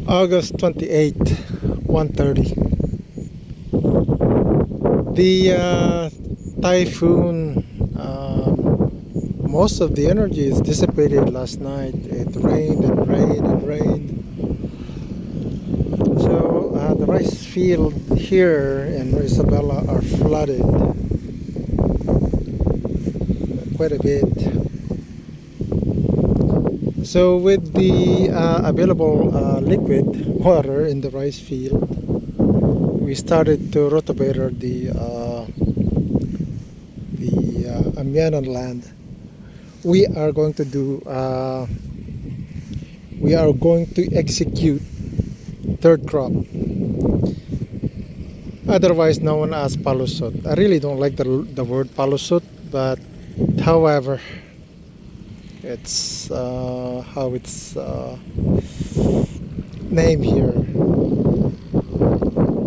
August 28th, 1:30. The typhoon, most of the energy is dissipated last night. It rained and rained and rained. So the rice field here in Isabela are flooded quite a bit. So with the available liquid water in the rice field, we started to rotovator the Amianan land. We are going to do. We are going to execute third crop, otherwise known as palusot. I really don't like the word palusot, but however, it's how it's named here.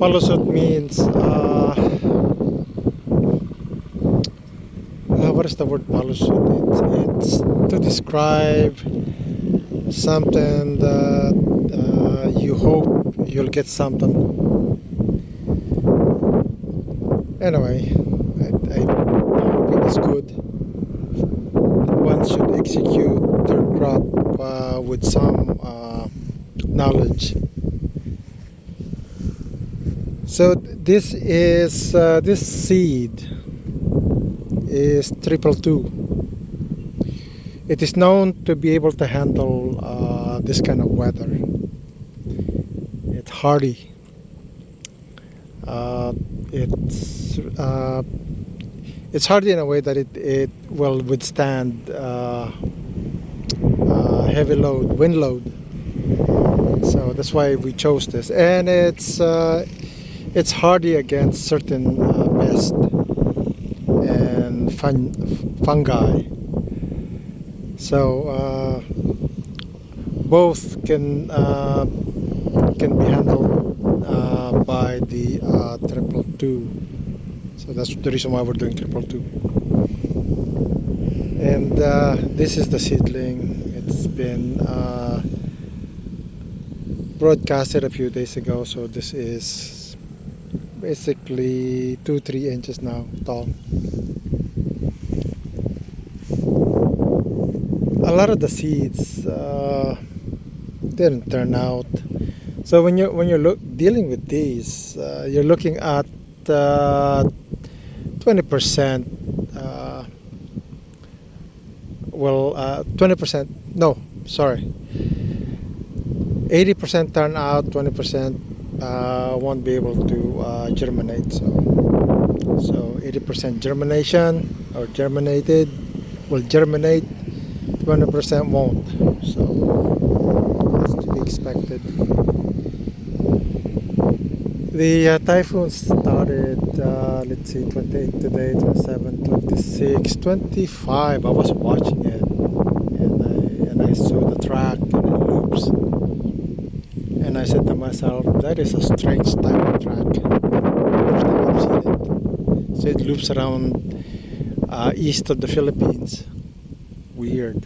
Palusot means what is the word palusot? It's to describe something that you hope you'll get something. Anyway, I hope it is good. One should execute third crop with some knowledge. So this is this seed is 222. It is known to be able to handle this kind of weather. It's hardy. It's hardy in a way that it will withstand heavy load, wind load. So that's why we chose this, and it's hardy against certain pests and fungi. So both can be handled by the 222. So that's the reason why we're doing 222. And this is the seedling. It's been broadcasted a few days ago. So this is basically 2-3 inches now tall. A lot of the seeds didn't turn out. So when you're dealing with these, you're looking at 20%. 20%. No, sorry. 80% turn out, 20% won't be able to germinate. So 80% germination or germinated will germinate, 20% won't. So that's to be expected. The typhoon started, let's see, 28 today, 27, 26, 25. I was watching it, and I saw the track and it loops. And I said to myself, that is a strange type of track. First time I've seen it. So it loops around east of the Philippines. Weird.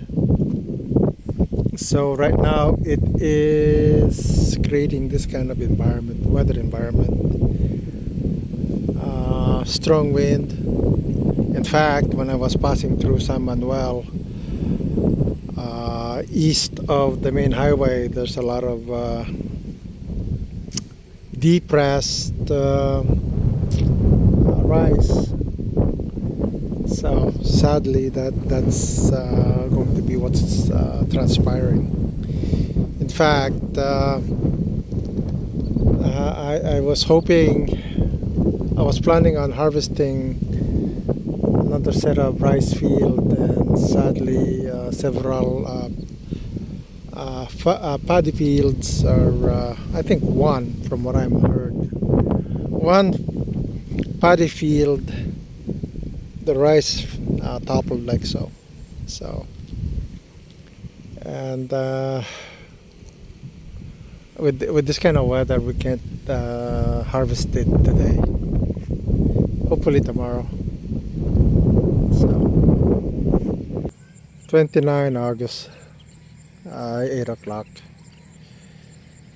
So right now it is creating this kind of environment, weather environment. Strong wind. In fact, when I was passing through San Manuel, east of the main highway, there's a lot of depressed rice. So sadly, that's going to be what's transpiring. In fact, I was hoping, I was planning on harvesting another set of rice field, and sadly, several paddy fields are, I think one, from what I'm heard, one paddy field, the rice toppled like so. And with this kind of weather, we can't harvest it today. Hopefully tomorrow. So 29 August, 8 o'clock.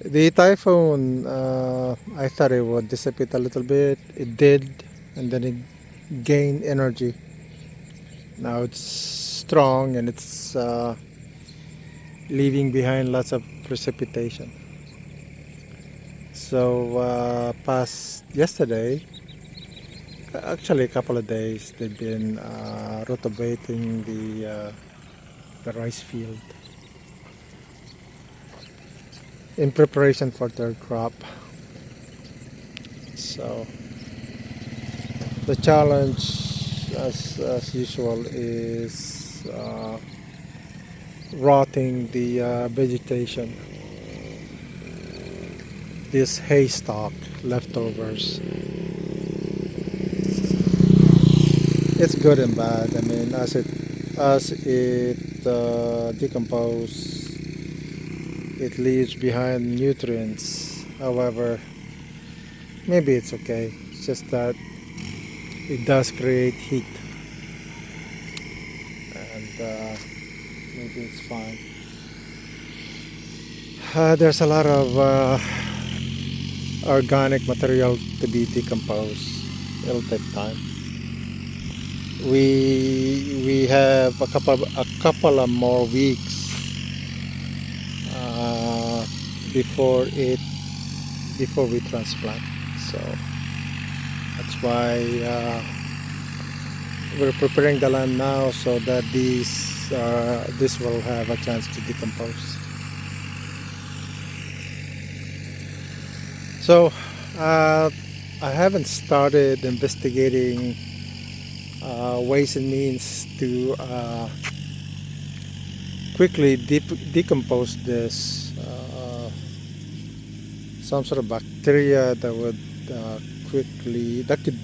The typhoon, I thought it would dissipate a little bit. It did, and then it gained energy. Now it's strong and it's leaving behind lots of precipitation. So past yesterday, actually a couple of days, they've been rotating the rice field in preparation for their crop. So the challenge, as usual, is rotting the vegetation. This haystack leftovers. It's good and bad. I mean, as it decomposes, it leaves behind nutrients. However, maybe it's okay. It's just that it does create heat, and maybe it's fine. There's a lot of organic material to be decomposed. It'll take time. We have a couple of more weeks before we transplant. So that's why we're preparing the land now so that this will have a chance to decompose. So I haven't started investigating ways and means to quickly decompose this. Some sort of bacteria that would quickly that could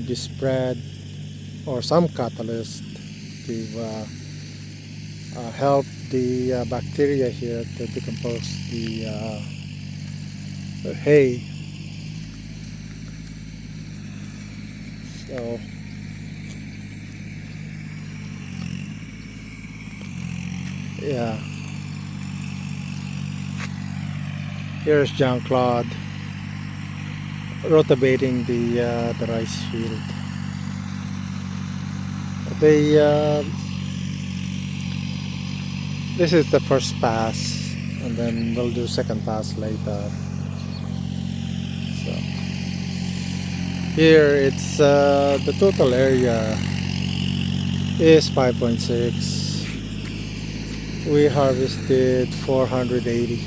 be spread, or some catalyst to help the bacteria here to decompose the hay. So yeah, here's Jean-Claude rotating the rice field. This is the first pass, and then we'll do second pass later. So here it's the total area is 5.6. We harvested 480.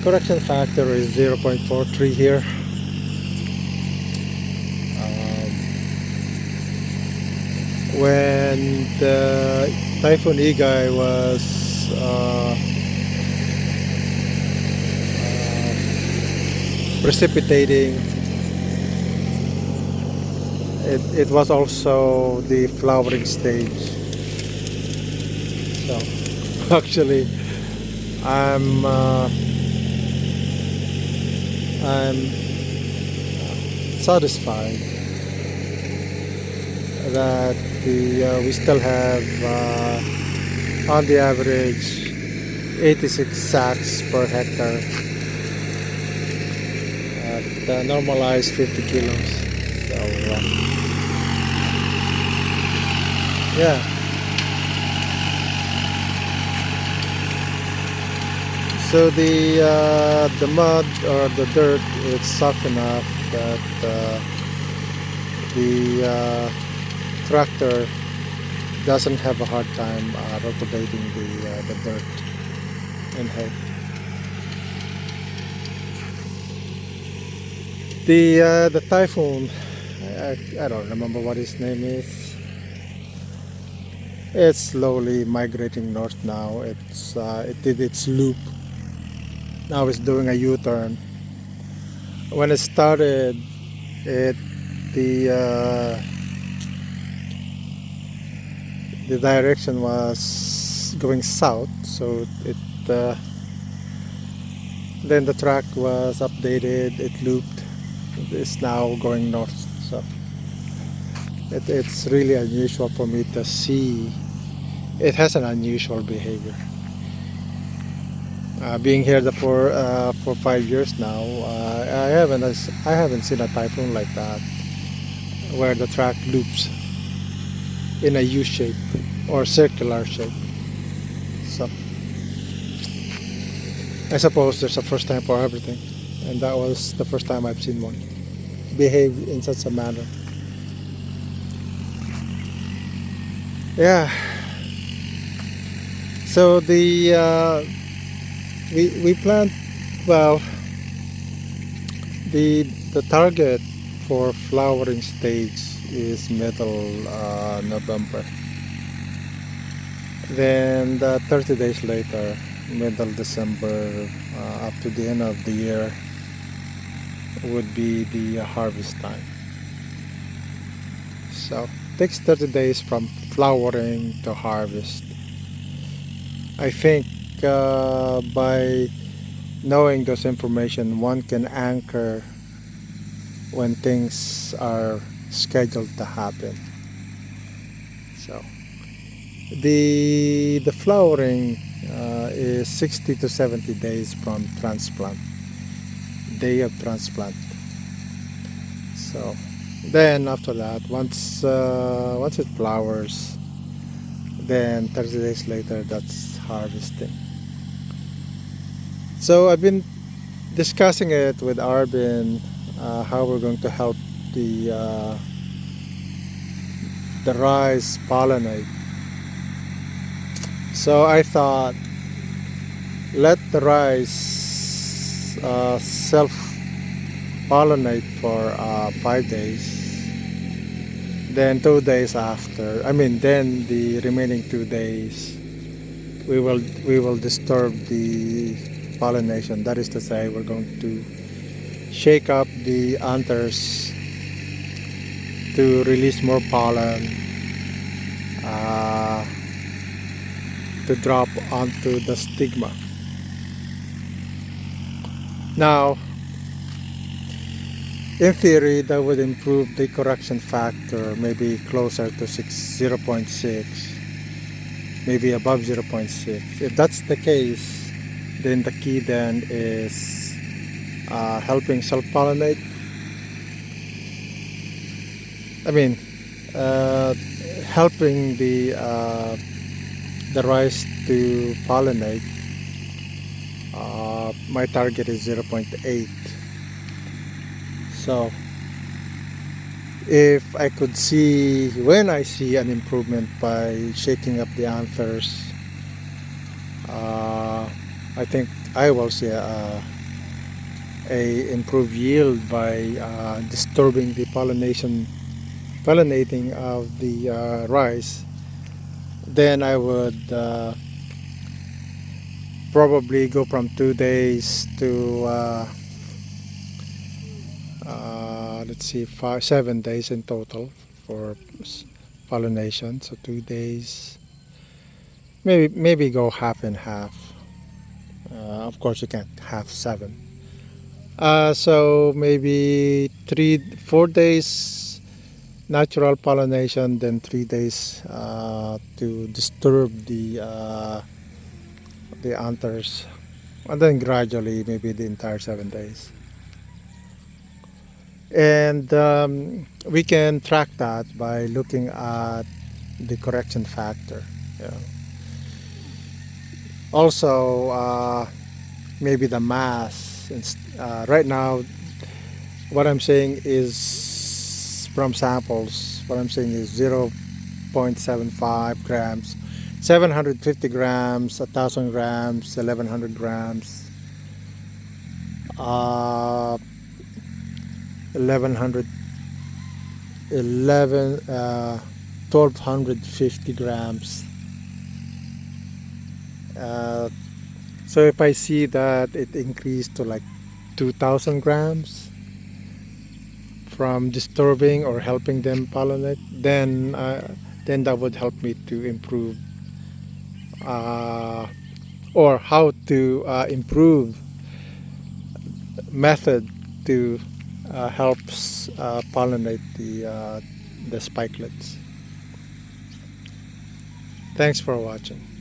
Correction factor is 0.43 here. When the Typhoon Igay was precipitating, it was also the flowering stage. So actually I'm satisfied that we still have on the average 86 sacks per hectare at normalized 50 kilos. So yeah. So the mud or the dirt is soft enough that the tractor doesn't have a hard time rotating the dirt and hay. The typhoon, I don't remember what his name is. It's slowly migrating north now. It did its loop. Now it's doing a U-turn. When it started, the direction was going south, so then the track was updated. It looped. It's now going north. So it's really unusual for me to see it has an unusual behavior. Being here for 5 years now, I haven't seen a typhoon like that where the track loops in a U shape or circular shape. So I suppose there's a first time for everything, and that was the first time I've seen one behave in such a manner. Yeah. So we planned, well, the target for flowering stage is middle November. Then 30 days later, middle December, up to the end of the year would be the harvest time. So it takes 30 days from flowering to harvest. I think by knowing those information, one can anchor when things are scheduled to happen. So the flowering is 60 to 70 days from transplant, day of transplant. So then after that, once it flowers, then 30 days later, that's harvesting. So I've been discussing it with Arvin, how we're going to help the the rice pollinate. So I thought, let the rice self pollinate for 5 days. Then 2 days after, then the remaining 2 days, we will disturb the pollination. That is to say, we're going to shake up the anthers to release more pollen, uh, to drop onto the stigma. Now, in theory, that would improve the correction factor, maybe closer to 0.6, maybe above 0.6. If that's the case, then the key then is helping self-pollinate. Helping the rice to pollinate. My target is 0.8. So if I could see, when I see an improvement by shaking up the anthers, I think I will see a improved yield by disturbing the pollinating of the rice. Then I would probably go from 2 days to let's see, 7 days in total for pollination. So 2 days, maybe go half and half. Of course, you can't have 7. So maybe 4 days natural pollination, then 3 days to disturb the anthers, and then gradually maybe the entire 7 days. And we can track that by looking at the correction factor. You know. Also, maybe the mass. Right now, what I'm saying is from samples. What I'm saying is 0.75 grams, 750 grams, 1,000 grams, 1,100 grams, 1,100, 1,250 grams. So if I see that it increased to like 2,000 grams from disturbing or helping them pollinate, then that would help me to improve, or how to improve method to helps pollinate the spikelets. Thanks for watching.